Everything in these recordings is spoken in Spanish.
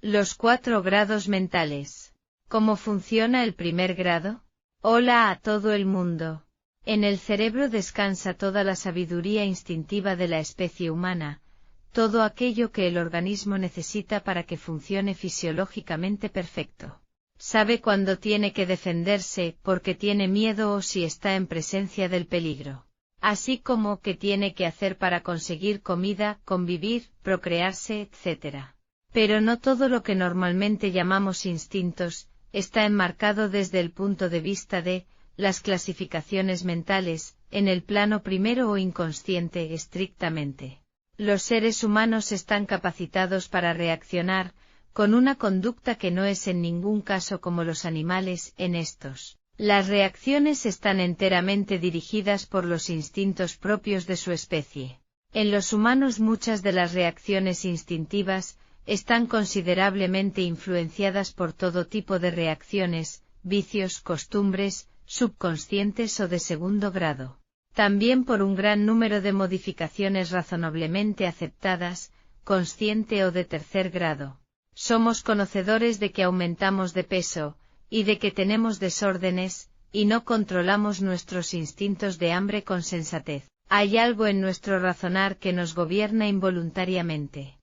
Los 4 grados mentales. ¿Cómo funciona el primer grado? Hola a todo el mundo. En el cerebro descansa toda la sabiduría instintiva de la especie humana, todo aquello que el organismo necesita para que funcione fisiológicamente perfecto. Sabe cuándo tiene que defenderse, porque tiene miedo o si está en presencia del peligro. Así como qué tiene que hacer para conseguir comida, convivir, procrearse, etc. Pero no todo lo que normalmente llamamos instintos, está enmarcado desde el punto de vista de las clasificaciones mentales, en el plano primero o inconsciente estrictamente. Los seres humanos están capacitados para reaccionar, con una conducta que no es en ningún caso como los animales, en estos. Las reacciones están enteramente dirigidas por los instintos propios de su especie. En los humanos muchas de las reacciones instintivas, están considerablemente influenciadas por todo tipo de reacciones, vicios, costumbres, subconscientes o de segundo grado. También por un gran número de modificaciones razonablemente aceptadas, consciente o de tercer grado. Somos conocedores de que aumentamos de peso, y de que tenemos desórdenes, y no controlamos nuestros instintos de hambre con sensatez. Hay algo en nuestro razonar que nos gobierna involuntariamente.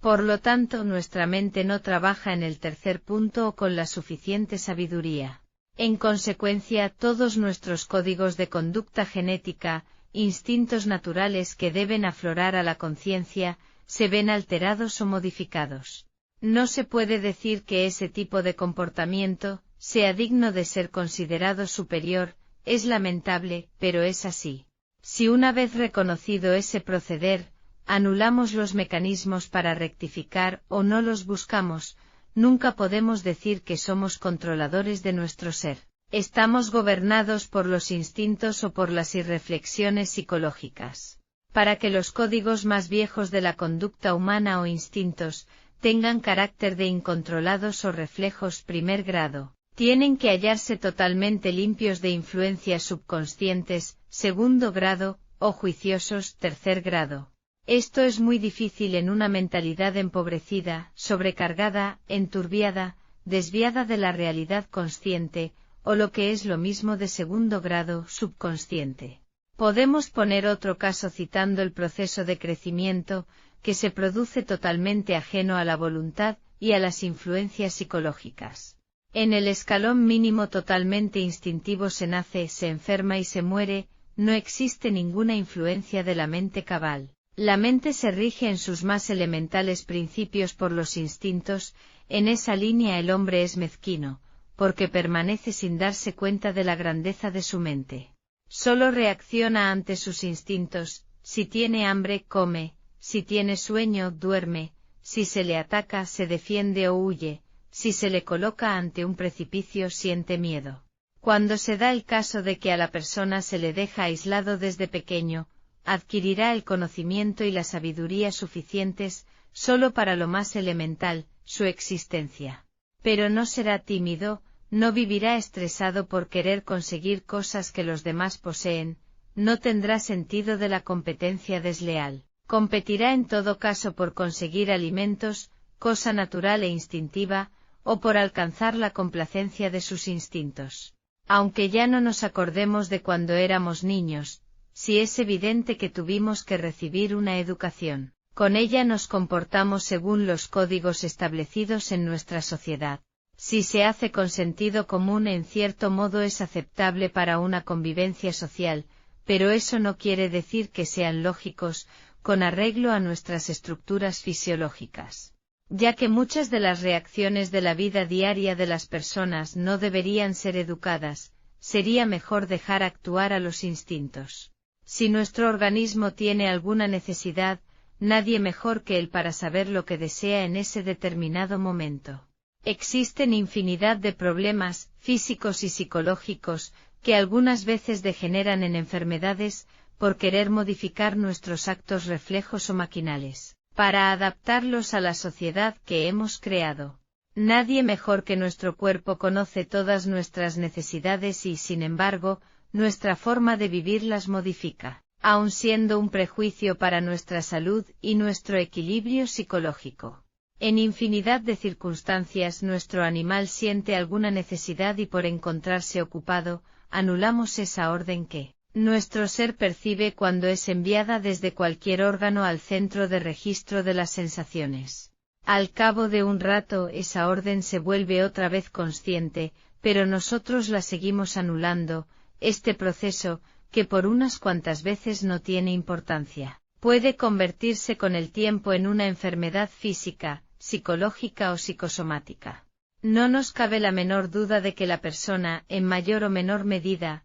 Por lo tanto, nuestra mente no trabaja en el tercer punto o con la suficiente sabiduría. En consecuencia, todos nuestros códigos de conducta genética, instintos naturales que deben aflorar a la conciencia, se ven alterados o modificados. No se puede decir que ese tipo de comportamiento sea digno de ser considerado superior, es lamentable, pero es así. Si una vez reconocido ese proceder, anulamos los mecanismos para rectificar o no los buscamos, nunca podemos decir que somos controladores de nuestro ser. Estamos gobernados por los instintos o por las irreflexiones psicológicas. Para que los códigos más viejos de la conducta humana o instintos tengan carácter de incontrolados o reflejos primer grado, tienen que hallarse totalmente limpios de influencias subconscientes, segundo grado, o juiciosos, tercer grado. Esto es muy difícil en una mentalidad empobrecida, sobrecargada, enturbiada, desviada de la realidad consciente, o lo que es lo mismo de segundo grado, subconsciente. Podemos poner otro caso citando el proceso de crecimiento, que se produce totalmente ajeno a la voluntad y a las influencias psicológicas. En el escalón mínimo totalmente instintivo se nace, se enferma y se muere, no existe ninguna influencia de la mente cabal. La mente se rige en sus más elementales principios por los instintos, en esa línea el hombre es mezquino, porque permanece sin darse cuenta de la grandeza de su mente. Solo reacciona ante sus instintos, si tiene hambre, come, si tiene sueño, duerme, si se le ataca, se defiende o huye, si se le coloca ante un precipicio, siente miedo. Cuando se da el caso de que a la persona se le deja aislado desde pequeño, adquirirá el conocimiento y la sabiduría suficientes, solo para lo más elemental, su existencia. Pero no será tímido, no vivirá estresado por querer conseguir cosas que los demás poseen, no tendrá sentido de la competencia desleal. Competirá en todo caso por conseguir alimentos, cosa natural e instintiva, o por alcanzar la complacencia de sus instintos. Aunque ya no nos acordemos de cuando éramos niños, si es evidente que tuvimos que recibir una educación, con ella nos comportamos según los códigos establecidos en nuestra sociedad. Si se hace con sentido común, en cierto modo es aceptable para una convivencia social, pero eso no quiere decir que sean lógicos, con arreglo a nuestras estructuras fisiológicas. Ya que muchas de las reacciones de la vida diaria de las personas no deberían ser educadas, sería mejor dejar actuar a los instintos. Si nuestro organismo tiene alguna necesidad, nadie mejor que él para saber lo que desea en ese determinado momento. Existen infinidad de problemas, físicos y psicológicos, que algunas veces degeneran en enfermedades, por querer modificar nuestros actos reflejos o maquinales, para adaptarlos a la sociedad que hemos creado. Nadie mejor que nuestro cuerpo conoce todas nuestras necesidades y, sin embargo, nuestra forma de vivir las modifica, aun siendo un prejuicio para nuestra salud y nuestro equilibrio psicológico. En infinidad de circunstancias nuestro animal siente alguna necesidad y por encontrarse ocupado, anulamos esa orden que nuestro ser percibe cuando es enviada desde cualquier órgano al centro de registro de las sensaciones. Al cabo de un rato esa orden se vuelve otra vez consciente, pero nosotros la seguimos anulando. Este proceso, que por unas cuantas veces no tiene importancia, puede convertirse con el tiempo en una enfermedad física, psicológica o psicosomática. No nos cabe la menor duda de que la persona, en mayor o menor medida,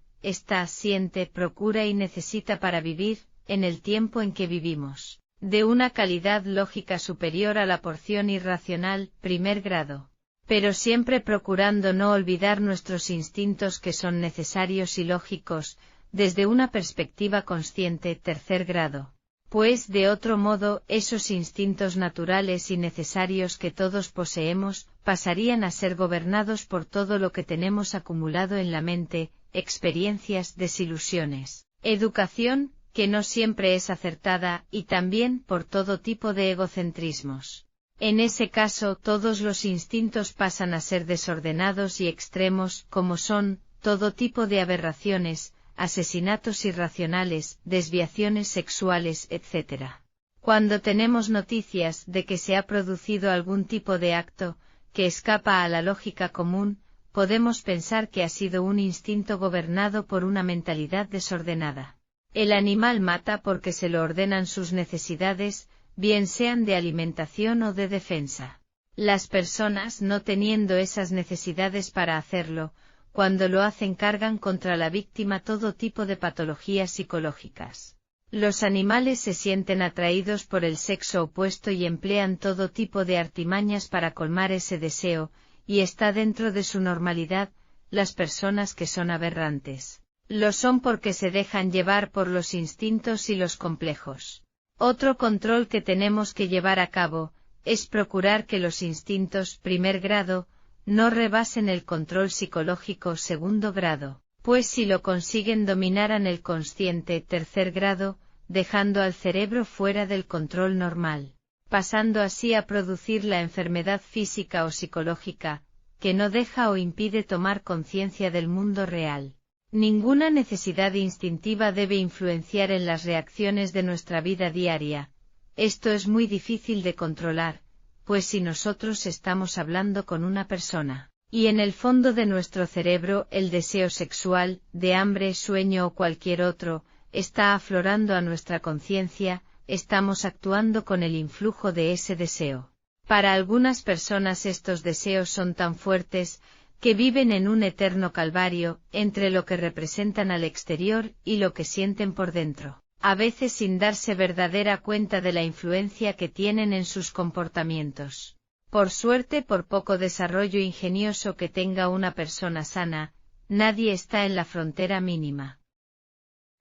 siente, procura y necesita para vivir, en el tiempo en que vivimos, de una calidad lógica superior a la porción irracional, primer grado. Pero siempre procurando no olvidar nuestros instintos que son necesarios y lógicos, desde una perspectiva consciente, tercer grado. Pues de otro modo, esos instintos naturales y necesarios que todos poseemos, pasarían a ser gobernados por todo lo que tenemos acumulado en la mente, experiencias, desilusiones, educación, que no siempre es acertada, y también por todo tipo de egocentrismos. En ese caso, todos los instintos pasan a ser desordenados y extremos, como son, todo tipo de aberraciones, asesinatos irracionales, desviaciones sexuales, etc. Cuando tenemos noticias de que se ha producido algún tipo de acto, que escapa a la lógica común, podemos pensar que ha sido un instinto gobernado por una mentalidad desordenada. El animal mata porque se lo ordenan sus necesidades, bien sean de alimentación o de defensa. Las personas, no teniendo esas necesidades para hacerlo, cuando lo hacen cargan contra la víctima todo tipo de patologías psicológicas. Los animales se sienten atraídos por el sexo opuesto y emplean todo tipo de artimañas para colmar ese deseo, y está dentro de su normalidad. Las personas que son aberrantes, lo son porque se dejan llevar por los instintos y los complejos. Otro control que tenemos que llevar a cabo, es procurar que los instintos, primer grado, no rebasen el control psicológico, segundo grado, pues si lo consiguen dominarán el consciente, tercer grado, dejando al cerebro fuera del control normal, pasando así a producir la enfermedad física o psicológica, que no deja o impide tomar conciencia del mundo real. Ninguna necesidad instintiva debe influenciar en las reacciones de nuestra vida diaria. Esto es muy difícil de controlar, pues si nosotros estamos hablando con una persona, y en el fondo de nuestro cerebro el deseo sexual, de hambre, sueño o cualquier otro, está aflorando a nuestra conciencia, estamos actuando con el influjo de ese deseo. Para algunas personas estos deseos son tan fuertes, que viven en un eterno calvario, entre lo que representan al exterior y lo que sienten por dentro, a veces sin darse verdadera cuenta de la influencia que tienen en sus comportamientos. Por suerte, por poco desarrollo ingenioso que tenga una persona sana, nadie está en la frontera mínima.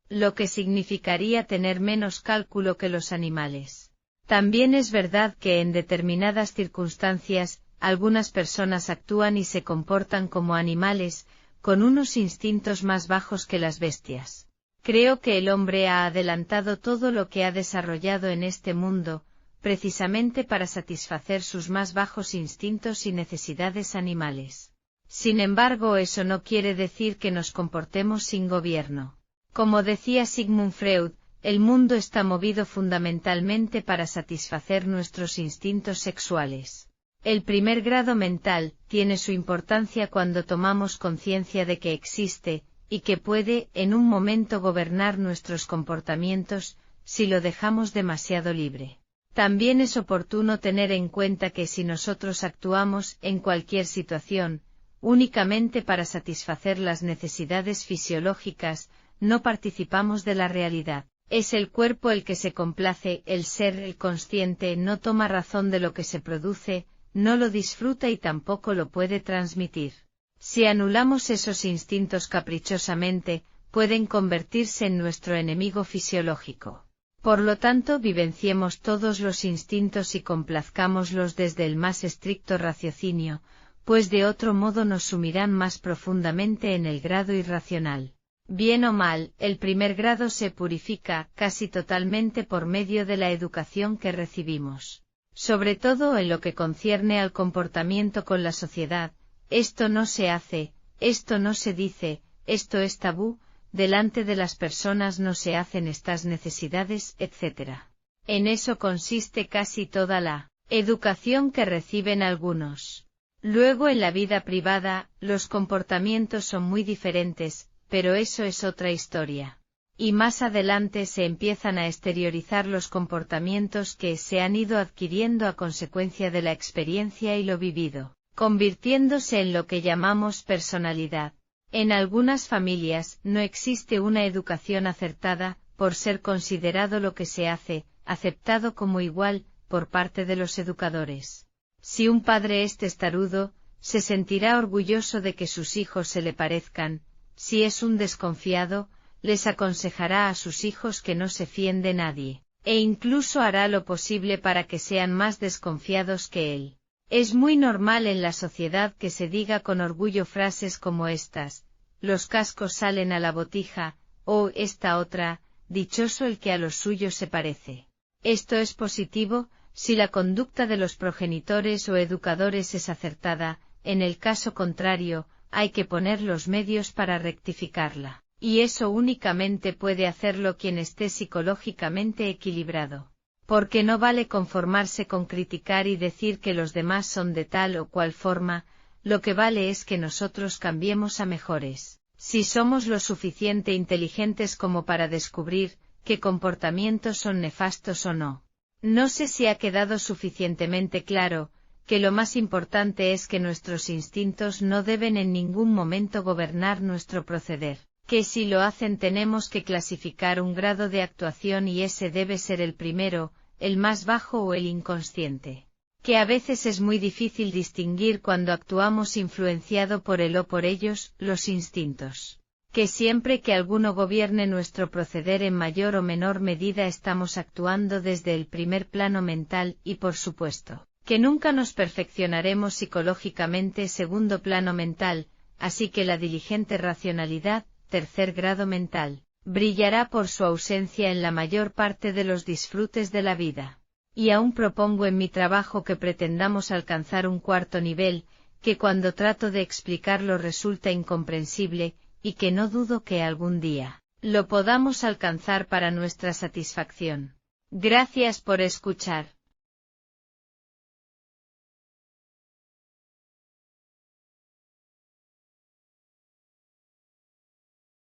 Lo que significaría tener menos cálculo que los animales. También es verdad que en determinadas circunstancias, algunas personas actúan y se comportan como animales, con unos instintos más bajos que las bestias. Creo que el hombre ha adelantado todo lo que ha desarrollado en este mundo, precisamente para satisfacer sus más bajos instintos y necesidades animales. Sin embargo, eso no quiere decir que nos comportemos sin gobierno. Como decía Sigmund Freud, el mundo está movido fundamentalmente para satisfacer nuestros instintos sexuales. El primer grado mental tiene su importancia cuando tomamos conciencia de que existe, y que puede, en un momento, gobernar nuestros comportamientos, si lo dejamos demasiado libre. También es oportuno tener en cuenta que si nosotros actuamos, en cualquier situación, únicamente para satisfacer las necesidades fisiológicas, no participamos de la realidad. Es el cuerpo el que se complace, el ser, el consciente, no toma razón de lo que se produce, no lo disfruta y tampoco lo puede transmitir. Si anulamos esos instintos caprichosamente, pueden convertirse en nuestro enemigo fisiológico. Por lo tanto, vivenciemos todos los instintos y complazcámoslos desde el más estricto raciocinio, pues de otro modo nos sumirán más profundamente en el grado irracional. Bien o mal, el primer grado se purifica casi totalmente por medio de la educación que recibimos. sobre todo en lo que concierne al comportamiento con la sociedad. Esto no se hace, esto no se dice, esto es tabú, delante de las personas no se hacen estas necesidades, etc. En eso consiste casi toda la educación que reciben algunos. Luego en la vida privada, los comportamientos son muy diferentes, pero eso es otra historia. Y más adelante se empiezan a exteriorizar los comportamientos que se han ido adquiriendo a consecuencia de la experiencia y lo vivido, convirtiéndose en lo que llamamos personalidad. En algunas familias no existe una educación acertada, por ser considerado lo que se hace, aceptado como igual, por parte de los educadores. Si un padre es testarudo, se sentirá orgulloso de que sus hijos se le parezcan. Si es un desconfiado, les aconsejará a sus hijos que no se fíen de nadie, e incluso hará lo posible para que sean más desconfiados que él. Es muy normal en la sociedad que se diga con orgullo frases como estas: los cascos salen a la botija, o esta otra: dichoso el que a los suyos se parece. Esto es positivo, si la conducta de los progenitores o educadores es acertada. En el caso contrario, hay que poner los medios para rectificarla, y eso únicamente puede hacerlo quien esté psicológicamente equilibrado. Porque no vale conformarse con criticar y decir que los demás son de tal o cual forma, lo que vale es que nosotros cambiemos a mejores, si somos lo suficiente inteligentes como para descubrir qué comportamientos son nefastos o no. No sé si ha quedado suficientemente claro, que lo más importante es que nuestros instintos no deben en ningún momento gobernar nuestro proceder, que si lo hacen tenemos que clasificar un grado de actuación y ese debe ser el primero, el más bajo o el inconsciente. Que a veces es muy difícil distinguir cuando actuamos influenciado por él o por ellos, los instintos. Que siempre que alguno gobierne nuestro proceder en mayor o menor medida estamos actuando desde el primer plano mental y por supuesto, que nunca nos perfeccionaremos psicológicamente segundo plano mental, así que la diligente racionalidad, tercer grado mental, brillará por su ausencia en la mayor parte de los disfrutes de la vida. Y aún propongo en mi trabajo que pretendamos alcanzar un cuarto nivel, que cuando trato de explicarlo resulta incomprensible, y que no dudo que algún día lo podamos alcanzar para nuestra satisfacción. Gracias por escuchar.